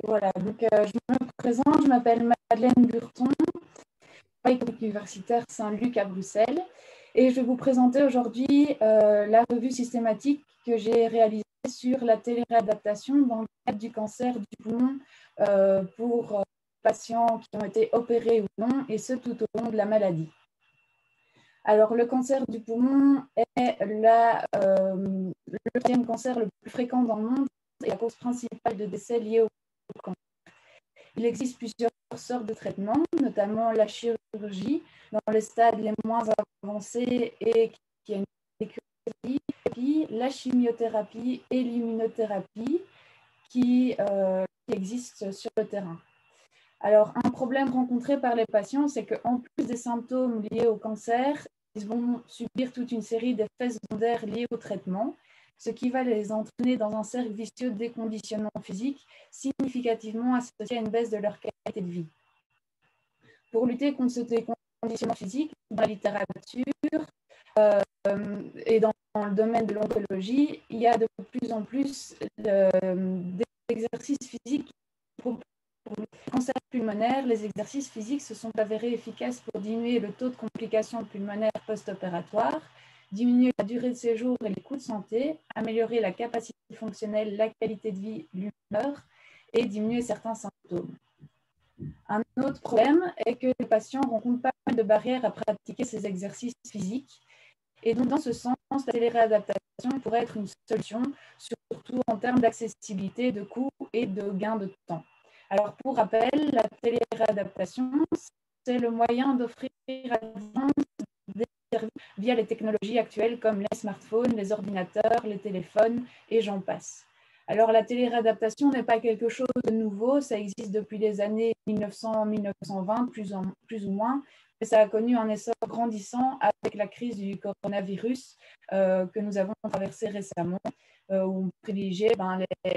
Voilà, donc je me présente, je m'appelle Madeleine Burton, je travaille à l'Universitaire Saint-Luc à Bruxelles et je vais vous présenter aujourd'hui la revue systématique que j'ai réalisée sur la téléréadaptation dans le cadre du cancer du poumon pour patients qui ont été opérés ou non, et ce tout au long de la maladie. Alors, le cancer du poumon est le deuxième cancer le plus fréquent dans le monde et la cause principale de décès liée au cancer. Il existe plusieurs sortes de traitements, notamment la chirurgie dans les stades les moins avancés et qui a une sécurité, la chimiothérapie et l'immunothérapie qui existent sur le terrain. Alors, un problème rencontré par les patients, c'est qu'en plus des symptômes liés au cancer, ils vont subir toute une série d'effets secondaires liés au traitement, ce qui va les entraîner dans un cercle vicieux de déconditionnement physique significativement associé à une baisse de leur qualité de vie. Pour lutter contre ce déconditionnement physique, dans la littérature et dans le domaine de l'oncologie, il y a de plus en plus d'exercices physiques pour le cancer pulmonaire. Les exercices physiques se sont avérés efficaces pour diminuer le taux de complications pulmonaires post-opératoires, diminuer la durée de séjour et les coûts de santé, améliorer la capacité fonctionnelle, la qualité de vie, l'humeur et diminuer certains symptômes. Un autre problème est que les patients rencontrent pas mal de barrières à pratiquer ces exercices physiques. Et donc, dans ce sens, la téléréadaptation pourrait être une solution, surtout en termes d'accessibilité, de coûts et de gain de temps. Alors, pour rappel, la téléréadaptation, c'est le moyen d'offrir à des services via les technologies actuelles comme les smartphones, les ordinateurs, les téléphones et j'en passe. Alors, la téléréadaptation n'est pas quelque chose de nouveau, ça existe depuis les années 1900-1920, plus ou moins, mais ça a connu un essor grandissant avec la crise du coronavirus que nous avons traversée récemment, où on privilégiait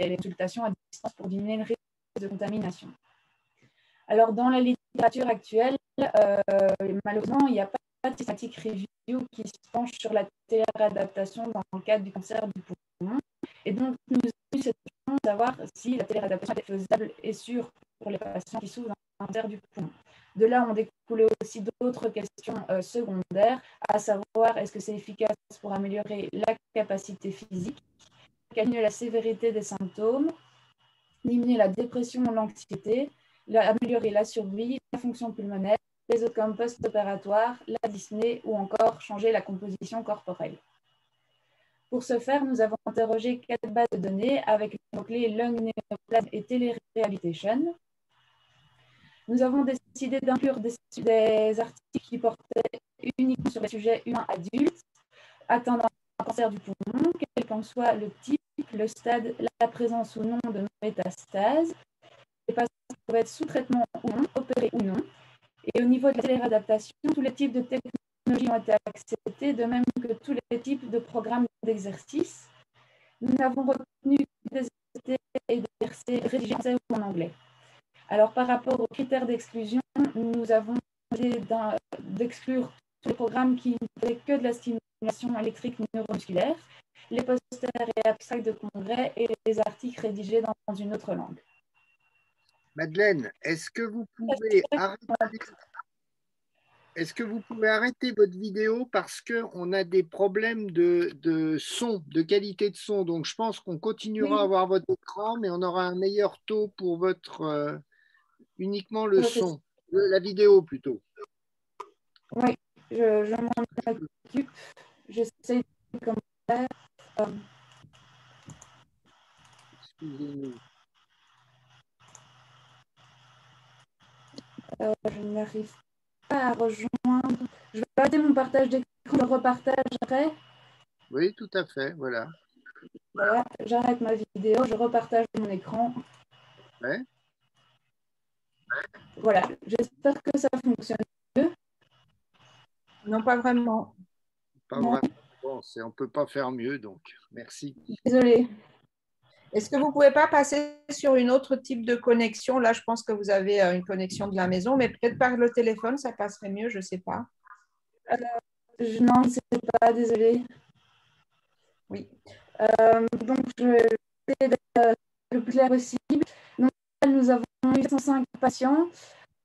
les consultations à distance pour diminuer le risque de contamination. Alors, dans la littérature actuelle, malheureusement, il n'y a pas de systematic review qui se penche sur la téléréadaptation dans le cadre du cancer du poumon. Et donc, nous avons eu cette question de savoir si la téléréadaptation est faisable et sûre pour les patients qui souffrent d'un cancer du poumon. De là, on découlait aussi d'autres questions secondaires, à savoir est-ce que c'est efficace pour améliorer la capacité physique, diminuer la sévérité des symptômes, diminuer la dépression ou l'anxiété, améliorer la survie, la fonction pulmonaire, les outcomes post-opératoires, la dyspnée ou encore changer la composition corporelle. Pour ce faire, nous avons interrogé 4 bases de données avec les mots-clés lung, néoplasme et télérehabilitation. Nous avons décidé d'inclure des articles qui portaient uniquement sur les sujets humains adultes atteints d'un cancer du poumon, quel qu'en soit le type, le stade, la présence ou non de métastases. Les patients peuvent être sous traitement ou non, opérés ou non. Et au niveau de la téléréadaptation, tous les types de technologies ont été acceptés, de même que tous les types de programmes d'exercice. Nous avons retenu des essais et des RC rédigés en français ou en anglais. Alors, par rapport aux critères d'exclusion, nous avons décidé d'exclure tous les programmes qui ne faisaient que de la stimulation électrique neuromusculaire, les posters et abstracts de congrès et les articles rédigés dans une autre langue. Madeleine, est-ce que vous pouvez arrêter votre vidéo parce qu'on a des problèmes de son, de qualité de son. Donc, je pense qu'on continuera à voir votre écran, mais on aura un meilleur taux pour votre uniquement le son, la vidéo plutôt. Oui, je m'en occupe. J'essaie de commentaire. Excusez-nous. Je n'arrive pas à rejoindre. Je vais arrêter mon partage d'écran, je le repartage après. Oui, tout à fait, voilà. Voilà, j'arrête ma vidéo, je repartage mon écran. Ouais. Voilà, j'espère que ça fonctionne mieux. Non, pas vraiment. Pas vraiment. Bon, on ne peut pas faire mieux, donc merci. Désolée. Est-ce que vous ne pouvez pas passer sur une autre type de connexion? Là, je pense que vous avez une connexion de la maison, mais peut-être par le téléphone, ça passerait mieux, je ne sais pas. Non, je ne sais pas, désolée. Oui. Donc, je vais essayer d'être le plus clair possible. Donc, nous avons eu 105 patients,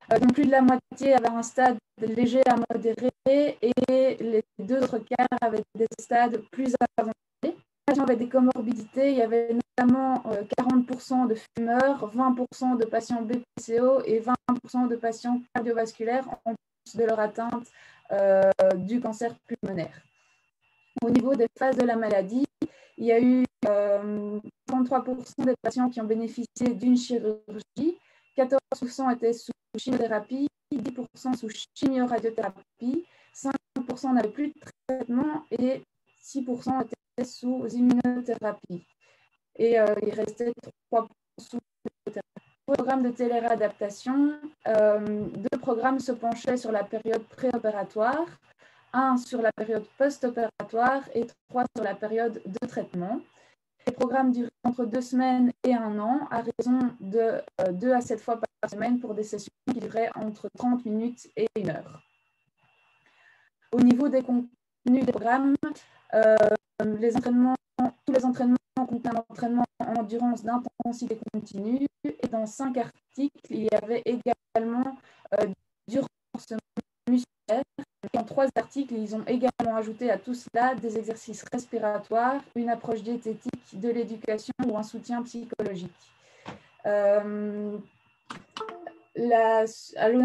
dont plus de la moitié avaient un stade léger à modéré et les 2 autres quarts avaient des stades plus avancés. Les patients avaient des comorbidités, il y avait notamment 40% de fumeurs, 20% de patients BPCO et 20% de patients cardiovasculaires en plus de leur atteinte du cancer pulmonaire. Au niveau des phases de la maladie, il y a eu 33% des patients qui ont bénéficié d'une chirurgie, 14% étaient sous chimiothérapie, 10% sous chimioradiothérapie, 5% n'avaient plus de traitement et 6% étaient sous immunothérapie. Et il restait 3% sous immunothérapie. Pour le programme de téléréadaptation, 2 programmes se penchaient sur la période préopératoire, 1 sur la période post-opératoire et 3 sur la période de traitement. Les programmes duraient entre 2 semaines et 1 an, à raison de 2 à 7 fois par semaine pour des sessions qui duraient entre 30 minutes et 1 heure. Au niveau des contenus des programmes, tous les entraînements contenaient un entraînement en endurance d'intensité continue et dans 5 articles, il y avait également du renforcement musculaire. Et en 3 articles, ils ont également ajouté à tout cela des exercices respiratoires, une approche diététique, de l'éducation ou un soutien psychologique. Alors,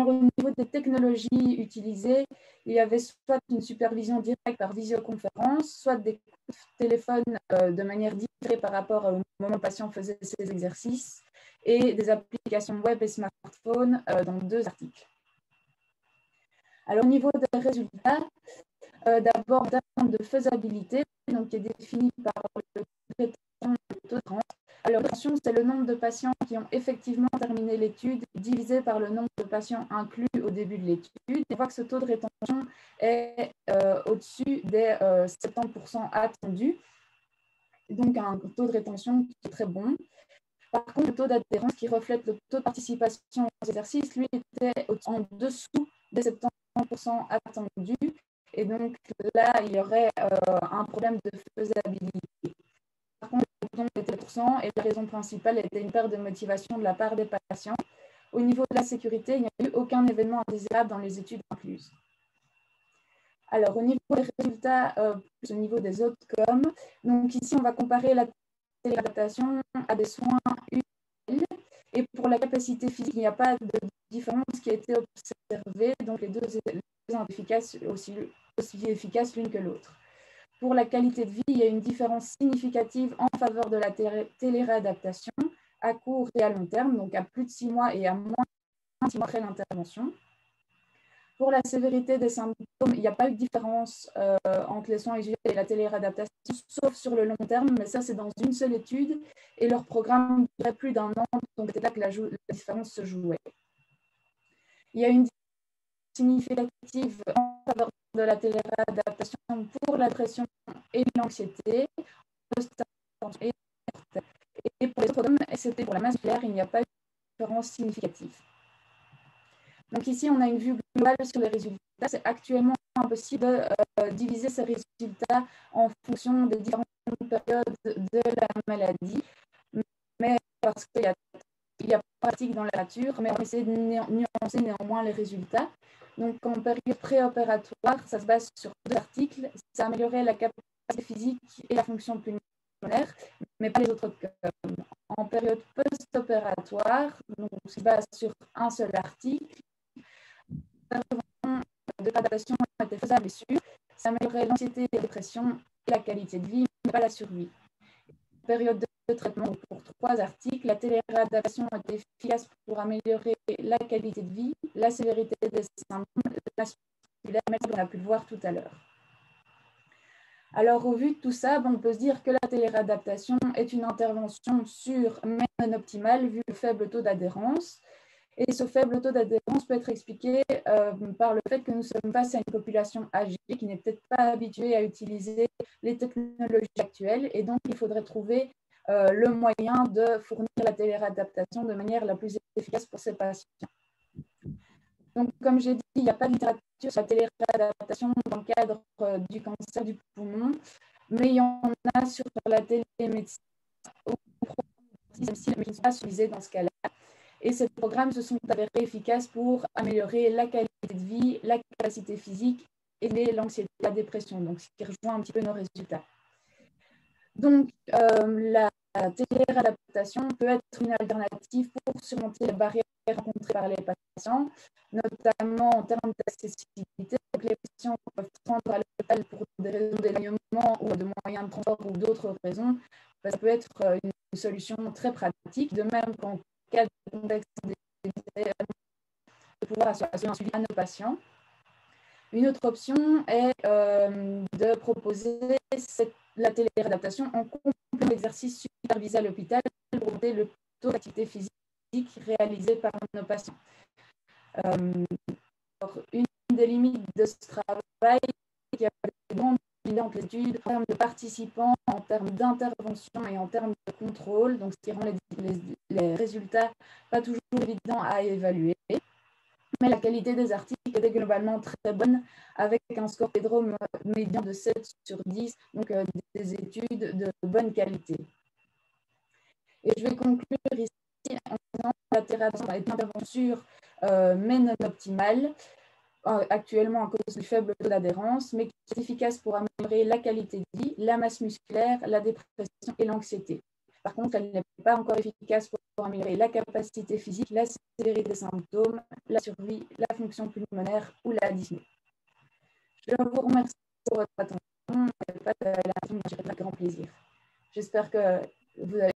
au niveau des technologies utilisées, il y avait soit une supervision directe par visioconférence, soit des coups de téléphone de manière différée par rapport au moment où le patient faisait ses exercices, et des applications web et smartphone dans 2 articles. Alors, au niveau des résultats, d'abord, d'attente de faisabilité, donc, qui est définie par le taux de rétention. Alors, la rétention, c'est le nombre de patients qui ont effectivement terminé l'étude divisé par le nombre de patients inclus au début de l'étude. On voit que ce taux de rétention est au-dessus des 70% attendus, donc un taux de rétention qui est très bon. Par contre, le taux d'adhérence qui reflète le taux de participation aux exercices, lui, était en dessous des 70% attendus. Et donc là, il y aurait un problème de faisabilité. Par contre, le taux était 100% et la raison principale était une perte de motivation de la part des patients. Au niveau de la sécurité, il n'y a eu aucun événement indésirable dans les études incluses. Alors, au niveau des résultats, plus au niveau des outcomes, donc ici, on va comparer la téléadaptation à des soins utiles. Et pour la capacité physique, il n'y a pas de différence qui a été observée. Donc, les deux sont efficaces, aussi efficaces l'une que l'autre. Pour la qualité de vie, il y a une différence significative en faveur de la téléréadaptation à court et à long terme, donc à plus de 6 mois et à moins de 6 mois après l'intervention. Pour la sévérité des symptômes, il n'y a pas eu de différence entre les soins usuels et la téléréadaptation, sauf sur le long terme, mais ça, c'est dans une seule étude, et leur programme durait plus d'1 an, donc c'était là que la différence se jouait. Il y a une différence significative en faveur de la téléréadaptation pour la dépression et l'anxiété, et pour les autres hommes, excepté pour la masse musculaire, il n'y a pas eu de différence significative. Donc ici, on a une vue globale sur les résultats. C'est actuellement impossible de diviser ces résultats en fonction des différentes périodes de la maladie, mais parce qu'il y a pratique dans la nature, mais on essaie de nuancer néanmoins les résultats. Donc en période préopératoire, ça se base sur 2 articles. Ça améliorait la capacité physique et la fonction pulmonaire, mais pas les autres cas. En période post-opératoire, donc on se base sur un seul article. De l'adaptation était faisable et sûre. Ça améliorait l'anxiété et la dépression et la qualité de vie, mais pas la survie. Période de traitement pour 3 articles. La téléréadaptation était efficace pour améliorer la qualité de vie, la sévérité des symptômes, la musculaire, mais on a pu le voir tout à l'heure. Alors, au vu de tout ça, on peut se dire que la téléréadaptation est une intervention sûre mais non optimale vu le faible taux d'adhérence. Et ce faible taux d'adhérence peut être expliqué par le fait que nous sommes face à une population âgée qui n'est peut-être pas habituée à utiliser les technologies actuelles. Et donc, il faudrait trouver le moyen de fournir la téléréadaptation de manière la plus efficace pour ces patients. Donc, comme j'ai dit, il n'y a pas de littérature sur la téléréadaptation dans le cadre du cancer du poumon, mais il y en a sur la télémédecine, mais qui ne sont pas utilisées dans ce cas-là. Et ces programmes se sont avérés efficaces pour améliorer la qualité de vie, la capacité physique et l'anxiété, la dépression, donc ce qui rejoint un petit peu nos résultats. Donc, la téléréadaptation peut être une alternative pour surmonter les barrières rencontrées par les patients, notamment en termes d'accessibilité. Donc, les patients peuvent se rendre à l'hôpital pour des raisons d'éloignement ou de moyens de transport ou d'autres raisons. Ça peut être une solution très pratique, de même qu'en cas de contexte de pouvoir assurer un suivi à nos patients. Une autre option est de proposer la téléréadaptation en complément d'exercices supervisés à l'hôpital pour augmenter le taux d'activité physique réalisé par nos patients. Une des limites de ce travail, il y a de grandes différences d'études en termes de participants, en termes d'intervention et en termes de contrôle, donc ce qui rend les résultats pas toujours évidents à évaluer. Mais la qualité des articles était globalement très bonne, avec un score Pedro médian de 7 sur 10, donc des études de bonne qualité. Et je vais conclure ici en disant que la thérapie est une intervention sûre, mais non optimale, actuellement à cause du faible taux d'adhérence, mais qui est efficace pour améliorer la qualité de vie, la masse musculaire, la dépression et l'anxiété. Par contre, elle n'est pas encore efficace pour améliorer la capacité physique, la sévérité des symptômes, la survie, la fonction pulmonaire ou la dyspnée. Je vous remercie pour votre attention et avec grand plaisir. J'espère que vous avez